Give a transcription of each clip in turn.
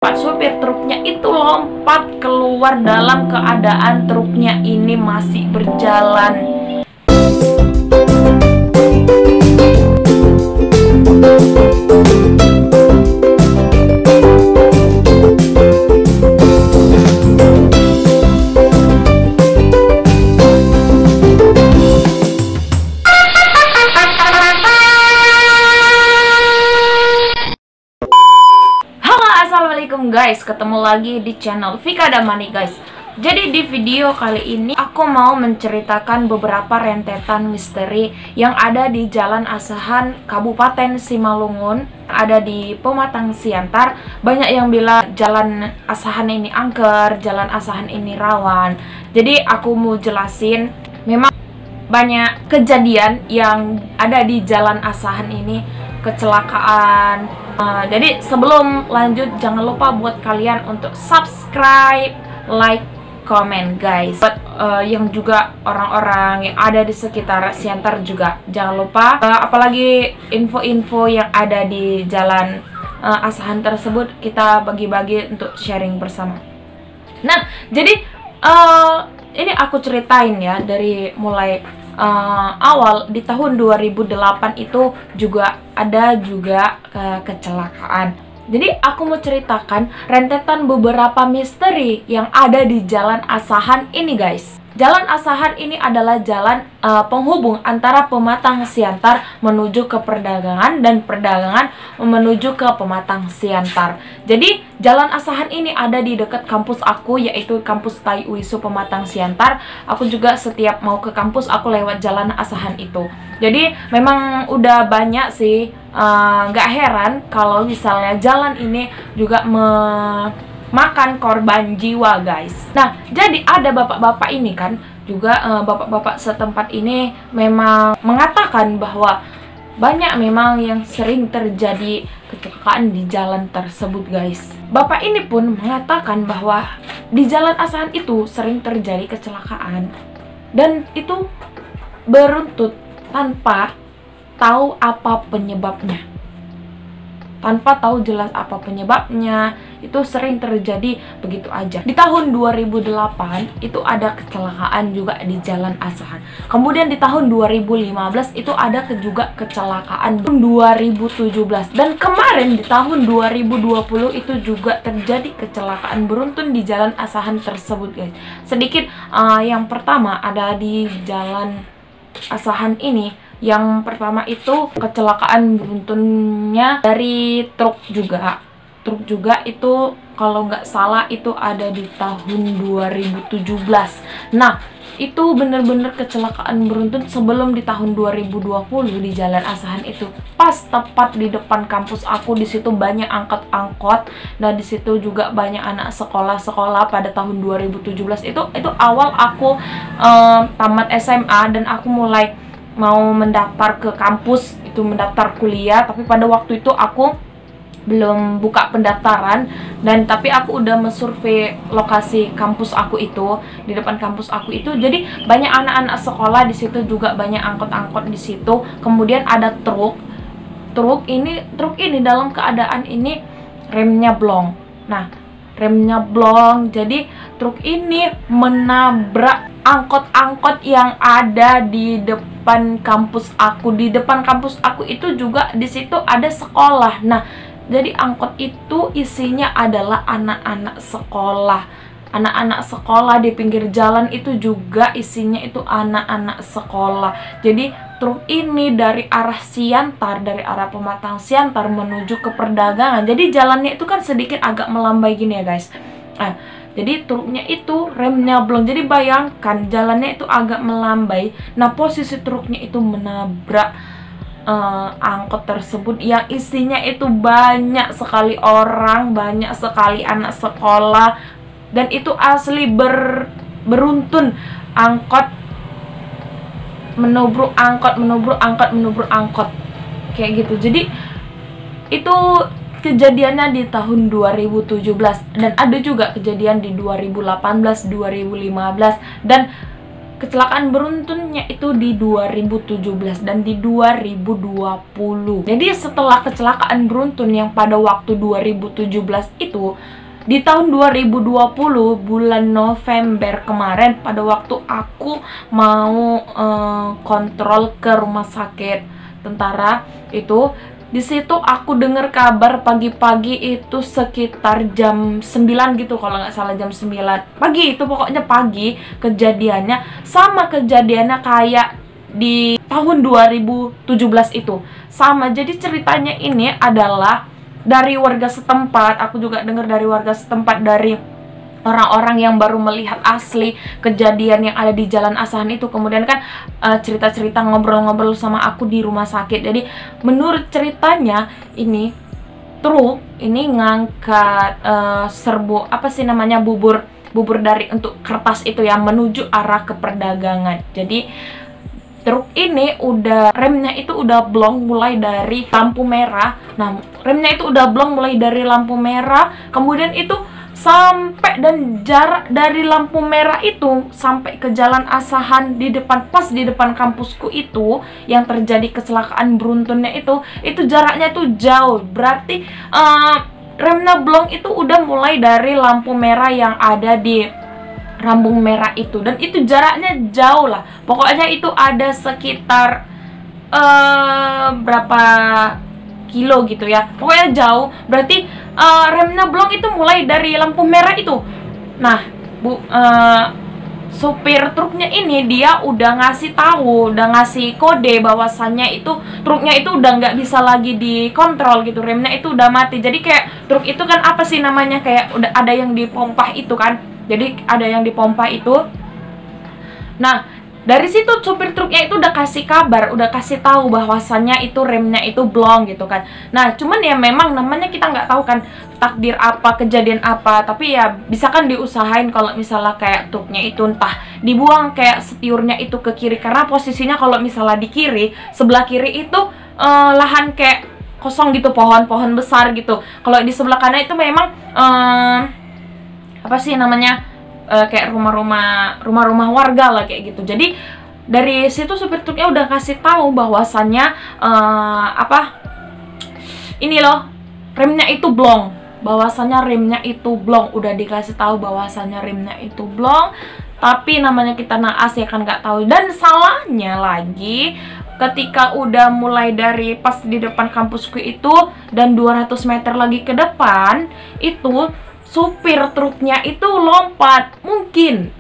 Pak supir truknya itu lompat keluar dalam keadaan truknya ini masih berjalan. Assalamualaikum guys, ketemu lagi di channel Vika Damani guys. Jadi di video kali ini aku mau menceritakan beberapa rentetan misteri yang ada di Jalan Asahan, Kabupaten Simalungun, ada di Pematang Siantar. Banyak yang bilang Jalan Asahan ini angker, Jalan Asahan ini rawan. Jadi aku mau jelasin, memang banyak kejadian yang ada di Jalan Asahan ini, kecelakaan. Jadi sebelum lanjut, jangan lupa buat kalian untuk subscribe, like, comment guys. Buat yang juga orang-orang yang ada di sekitar Siantar juga jangan lupa. Apalagi info-info yang ada di Jalan Asahan tersebut kita bagi-bagi untuk sharing bersama. Nah, jadi ini aku ceritain ya dari mulai awal di tahun 2008 itu juga ada kecelakaan. Jadi aku mau ceritakan rentetan beberapa misteri yang ada di Jalan Asahan ini guys. Jalan Asahan ini adalah jalan penghubung antara Pematang Siantar menuju ke perdagangan dan perdagangan menuju ke Pematang Siantar. Jadi Jalan Asahan ini ada di dekat kampus aku, yaitu kampus Tai Uisu Pematang Siantar. Aku juga setiap mau ke kampus aku lewat Jalan Asahan itu. Jadi memang udah banyak sih, gak heran kalau misalnya jalan ini juga makan korban jiwa guys. Nah, jadi ada bapak-bapak ini kan juga, bapak-bapak setempat ini memang mengatakan bahwa banyak memang yang sering terjadi kecelakaan di jalan tersebut guys. Bapak ini pun mengatakan bahwa di Jalan Asahan itu sering terjadi kecelakaan dan itu beruntut tanpa tahu apa penyebabnya. Tanpa tahu jelas apa penyebabnya, itu sering terjadi begitu aja. Di tahun 2008 itu ada kecelakaan juga di Jalan Asahan. Kemudian di tahun 2015 itu ada juga kecelakaan 2017. Dan kemarin di tahun 2020 itu juga terjadi kecelakaan beruntun di Jalan Asahan tersebut guys. Sedikit yang pertama ada di Jalan Asahan ini. Yang pertama itu kecelakaan beruntunnya dari truk juga. Truk juga itu kalau nggak salah itu ada di tahun 2017. Nah, itu bener-bener kecelakaan beruntun sebelum di tahun 2020 di Jalan Asahan itu. Pas tepat di depan kampus aku, di situ banyak angkot-angkot. Nah, di situ juga banyak anak sekolah-sekolah pada tahun 2017 itu awal aku tamat SMA dan aku mulai mau mendaftar ke kampus, itu mendaftar kuliah, tapi pada waktu itu aku belum buka pendaftaran, dan tapi aku udah mensurvei lokasi kampus aku itu, di depan kampus aku itu. Jadi banyak anak-anak sekolah di situ, juga banyak angkot-angkot di situ. Kemudian ada truk ini dalam keadaan ini remnya blong. Nah, remnya blong, jadi truk ini menabrak angkot-angkot yang ada di depan kampus aku. Di depan kampus aku itu juga di situ ada sekolah. Nah, jadi angkot itu isinya adalah anak-anak sekolah. Anak-anak sekolah di pinggir jalan itu juga isinya itu anak-anak sekolah. Jadi truk ini dari arah Siantar, dari arah Pematang Siantar menuju ke perdagangan. Jadi jalannya itu kan sedikit agak melambai gini ya guys. Nah, jadi truknya itu remnya blong. Jadi bayangkan jalannya itu agak melambai. Nah, posisi truknya itu menabrak angkot tersebut yang isinya itu banyak sekali orang, banyak sekali anak sekolah, dan itu asli beruntun. Angkot menubruk angkot kayak gitu. Jadi itu kejadiannya di tahun 2017 dan ada juga kejadian di 2018, 2015, dan kecelakaan beruntunnya itu di 2017 dan di 2020. Jadi setelah kecelakaan beruntun yang pada waktu 2017 itu, di tahun 2020 bulan November kemarin, pada waktu aku mau kontrol ke rumah sakit tentara itu, di situ aku dengar kabar pagi-pagi itu sekitar jam 9 gitu, kalau nggak salah jam 9 pagi itu, pokoknya pagi kejadiannya. Sama kejadiannya kayak di tahun 2017 itu, sama. Jadi ceritanya ini adalah dari warga setempat. Aku juga dengar dari warga setempat, dari orang-orang yang baru melihat asli kejadian yang ada di Jalan Asahan itu. Kemudian kan cerita-cerita, ngobrol-ngobrol sama aku di rumah sakit. Jadi menurut ceritanya ini truk ini ngangkat serbu apa sih namanya, bubur dari untuk kertas itu yang menuju arah ke perdagangan. Jadi truk ini remnya itu udah blong mulai dari lampu merah. Nah, remnya itu udah blong mulai dari lampu merah, kemudian itu sampai, dan jarak dari lampu merah itu sampai ke Jalan Asahan di depan, pas di depan kampusku itu yang terjadi kecelakaan beruntunnya itu jaraknya itu jauh. Berarti remnya blong itu udah mulai dari lampu merah yang ada di rambung merah itu, dan itu jaraknya jauh lah. Pokoknya itu ada sekitar berapa kilo gitu ya, pokoknya jauh. Berarti remnya blong itu mulai dari lampu merah itu. Nah, supir truknya ini dia udah ngasih tahu, udah ngasih kode bahwasannya itu truknya itu udah nggak bisa lagi dikontrol gitu, remnya itu udah mati. Jadi kayak truk itu kan apa sih namanya, kayak udah ada yang dipompa itu kan. Jadi ada yang dipompa itu. Nah, dari situ supir truknya itu udah kasih kabar, udah kasih tahu bahwasannya itu remnya itu blong gitu kan. Nah, cuman ya memang namanya kita nggak tahu kan takdir apa, kejadian apa. Tapi ya bisa kan diusahain kalau misalnya kayak truknya itu entah dibuang kayak setiurnya itu ke kiri. Karena posisinya kalau misalnya di kiri, sebelah kiri itu lahan kayak kosong gitu, pohon-pohon besar gitu. Kalau di sebelah kanan itu memang apa sih namanya, kayak rumah-rumah warga lah kayak gitu. Jadi dari situ supir truknya udah kasih tahu bahwasannya ini loh, remnya itu blong, bahwasannya remnya itu blong. Udah dikasih tahu bahwasannya remnya itu blong, tapi namanya kita naas ya kan, nggak tahu. Dan salahnya lagi, ketika udah mulai dari pas di depan kampusku itu dan 200 meter lagi ke depan itu, supir truknya itu lompat mungkin.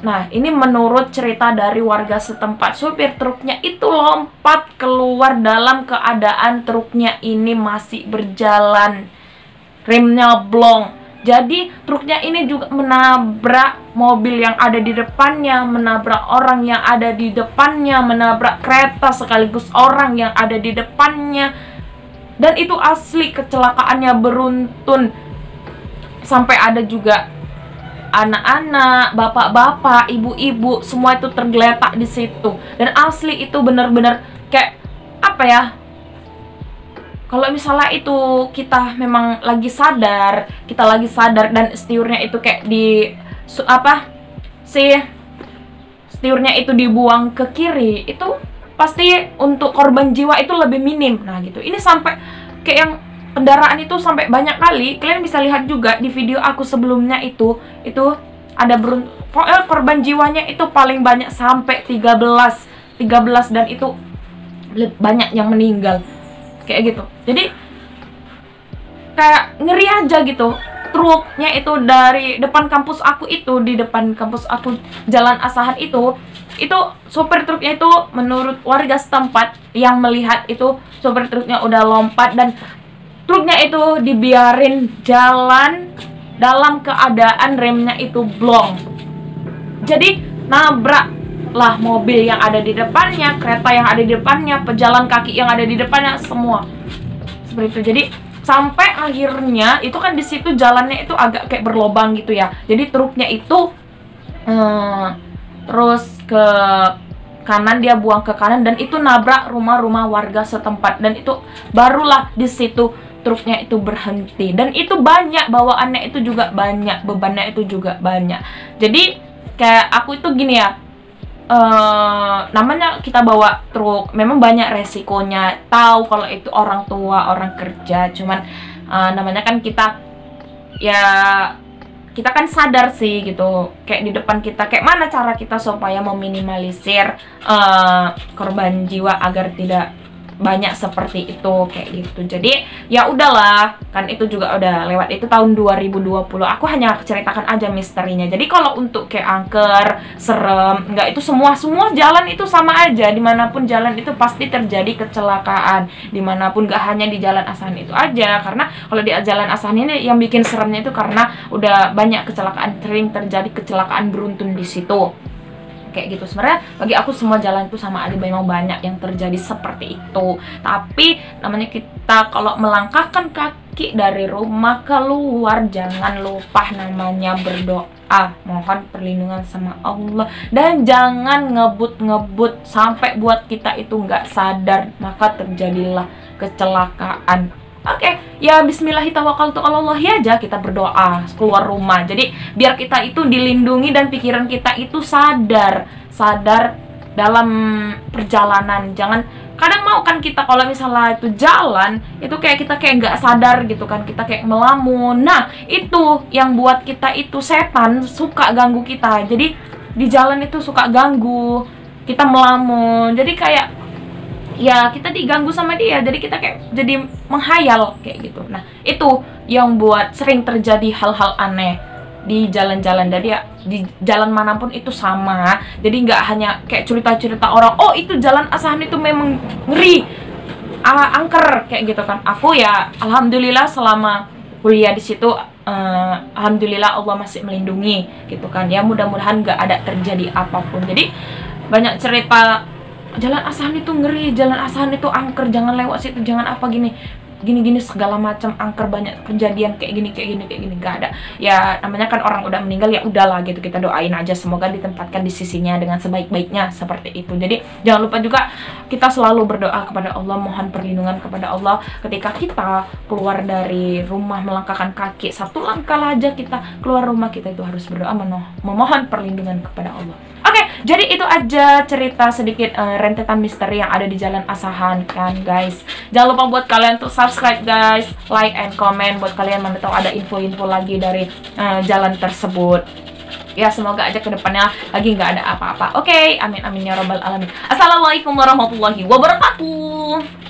Nah, ini menurut cerita dari warga setempat, supir truknya itu lompat keluar dalam keadaan truknya ini masih berjalan, remnya blong. Jadi truknya ini juga menabrak mobil yang ada di depannya, menabrak orang yang ada di depannya, menabrak kereta sekaligus orang yang ada di depannya. Dan itu asli kecelakaannya beruntun. Sampai ada juga anak-anak, bapak-bapak, ibu-ibu, semua itu tergeletak di situ. Dan asli itu bener-bener kayak apa ya? Kalau misalnya itu kita memang lagi sadar, dan setiurnya itu kayak setiurnya itu dibuang ke kiri, itu pasti untuk korban jiwa itu lebih minim. Nah gitu. Ini sampai kayak yang kendaraan itu sampai banyak kali. Kalian bisa lihat juga di video aku sebelumnya itu ada pokoknya korban jiwanya itu paling banyak sampai 13 dan itu banyak yang meninggal kayak gitu. Jadi kayak ngeri aja gitu. Truknya itu dari depan kampus aku itu, di depan kampus aku Jalan Asahan itu sopir truknya itu menurut warga setempat yang melihat itu, sopir truknya udah lompat dan truknya itu dibiarin jalan dalam keadaan remnya itu blong. Jadi nabrak lah mobil yang ada di depannya, kereta yang ada di depannya, pejalan kaki yang ada di depannya, semua seperti itu. Jadi sampai akhirnya itu kan di situ jalannya itu agak kayak berlobang gitu ya. Jadi truknya itu terus ke kanan, dia buang ke kanan dan itu nabrak rumah-rumah warga setempat. Dan itu barulah di situ truknya itu berhenti. Dan itu banyak, bawaannya itu juga banyak, bebannya itu juga banyak. Jadi kayak aku itu gini ya, namanya kita bawa truk, memang banyak resikonya. Tahu kalau itu orang tua, orang kerja, cuman namanya kan kita ya kita kan sadar sih gitu, kayak di depan kita kayak mana cara kita supaya meminimalisir korban jiwa agar tidak banyak seperti itu kayak gitu. Jadi ya udahlah, kan itu juga udah lewat, itu tahun 2020. Aku hanya ceritakan aja misterinya. Jadi kalau untuk kayak angker, serem, enggak, itu semua jalan itu sama aja. Dimanapun jalan itu pasti terjadi kecelakaan. Dimanapun, gak hanya di Jalan Asahan itu aja. Karena kalau di Jalan Asahan ini yang bikin seremnya itu karena udah banyak kecelakaan, sering terjadi kecelakaan beruntun di situ. Kayak gitu. Sebenarnya bagi aku semua jalan itu sama aja, memang banyak yang terjadi seperti itu. Tapi namanya kita kalau melangkahkan kaki dari rumah keluar, jangan lupa namanya berdoa, mohon perlindungan sama Allah, dan jangan ngebut sampai buat kita itu nggak sadar, maka terjadilah kecelakaan. Oke, ya bismillahirrahmanirrahim aja kita berdoa keluar rumah. Jadi biar kita itu dilindungi dan pikiran kita itu sadar dalam perjalanan. Jangan, kadang mau kan kita kalau misalnya itu jalan itu kayak kita kayak nggak sadar gitu kan, kita kayak melamun. Nah itu yang buat kita itu setan suka ganggu kita. Jadi di jalan itu suka ganggu kita, melamun. Jadi kayak ya kita diganggu sama dia, jadi kita kayak jadi menghayal kayak gitu. Nah itu yang buat sering terjadi hal-hal aneh di jalan-jalan. Jadi ya di jalan manapun itu sama. Jadi nggak hanya kayak cerita-cerita orang, oh itu Jalan Asahan itu memang ngeri, angker kayak gitu kan. Aku ya alhamdulillah selama kuliah di situ, alhamdulillah Allah masih melindungi gitu kan. Ya mudah-mudahan nggak ada terjadi apapun. Jadi banyak cerita Jalan Asahan itu ngeri, Jalan Asahan itu angker, jangan lewat situ, jangan apa gini segala macam, angker, banyak kejadian kayak gini, nggak ada. Ya namanya kan orang udah meninggal, ya udahlah gitu, kita doain aja semoga ditempatkan di sisinya dengan sebaik-baiknya seperti itu. Jadi jangan lupa juga kita selalu berdoa kepada Allah, mohon perlindungan kepada Allah ketika kita keluar dari rumah, melangkahkan kaki satu langkah aja kita keluar rumah, kita itu harus berdoa memohon perlindungan kepada Allah. Oke, jadi itu aja cerita sedikit rentetan misteri yang ada di Jalan Asahan kan guys. Jangan lupa buat kalian untuk subscribe guys, like and comment buat kalian mana tahu ada info-info lagi dari jalan tersebut. Ya semoga aja kedepannya lagi nggak ada apa-apa. Oke, amin amin ya robbal alamin. Assalamualaikum warahmatullahi wabarakatuh.